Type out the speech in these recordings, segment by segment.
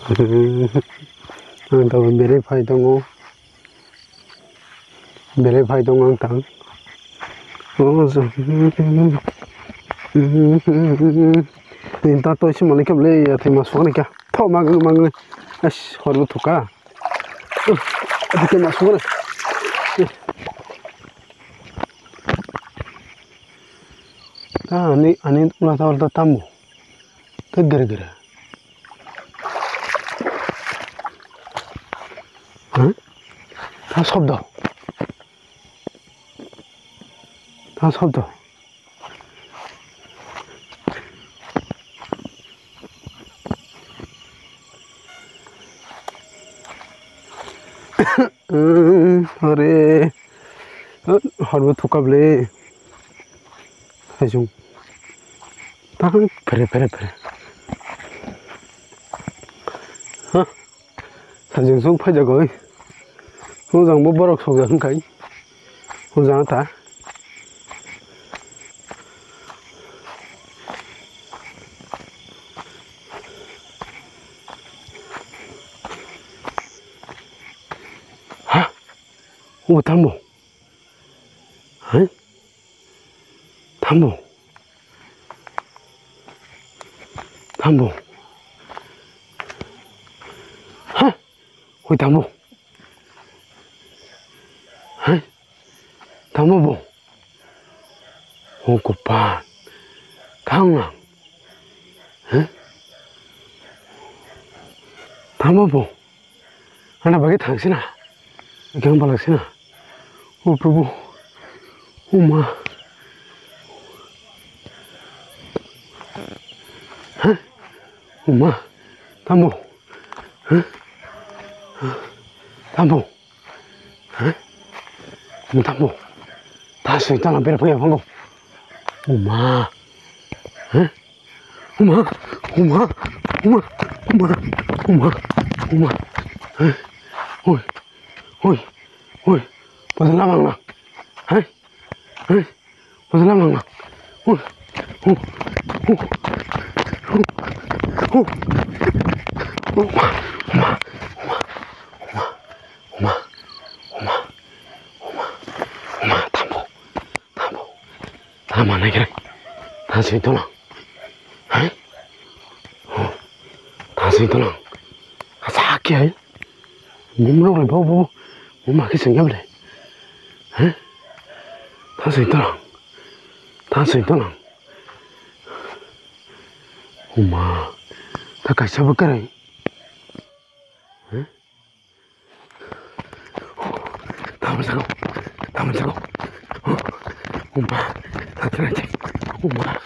Ang tao verify dong, verify dong ang tang. Oh, so. Inta to isi mani kable ya te masuk ni kya? Tho mang as horbu thuka. Adike masuk ni. Ani ulah tahu tamu. Gara-gara. Hah? 다 섭다. 다 섭다. अरे हरबो थकाबले थाइजौ तां फेरे हा थाइजौ फैजागै मोजांबो बरफ सौजागोनखाय मोजां था 오, 담보. 에? 담보. 담보. 하? 오, 담보. 에? 담보 뭐? 오, 고파. 강랑. 에? 담보 뭐? 하나 밖에 당신아. 그냥 발락시나. Oh Prabhu, oh ma, hah, oh ma, tambo, hah, tambo, hah, tambo, 다시 있잖아 배를 보여 방금, oh ma, hah, oh ma, oh ma, oh ma, oh ma, oh ma, oh ma, hah, oi, Pasal lamang lang. Hai? Pasal lamang lang. Tama na kira. Taso ito lang. Hai? Taso ito lang. Kasaki ay. Mumulong rin po. Mumakisang yaw le. 다수 있더라. 엄마, 다 같이 잡을까라. 응? 다음을 잡고. 엄마, 다 들어야지. 엄마,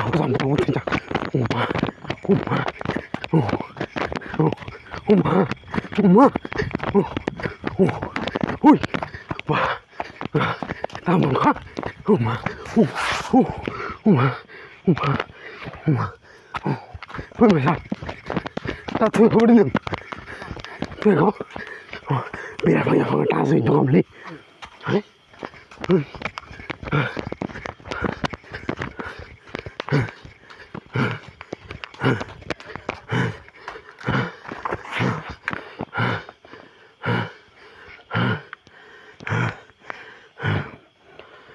어디서 안 보고 못하자. 오이, 와. 나만 가? 엄마, 왜냐? 나 들어버리는. 내가 미라방향을 따서 있는 겁니?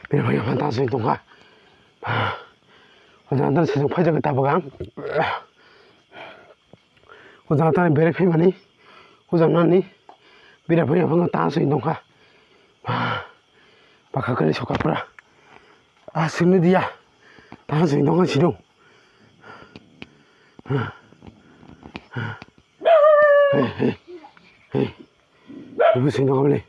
미라방향을 따서 있는 거야. 호장한테는 세상 파이자겠다 보강. 호장한테는 베레피마니 호장난니 미라방향을 따서 있는 거야. bakal suka pura asli dia tahan sendongan sidung ibu sendongan boleh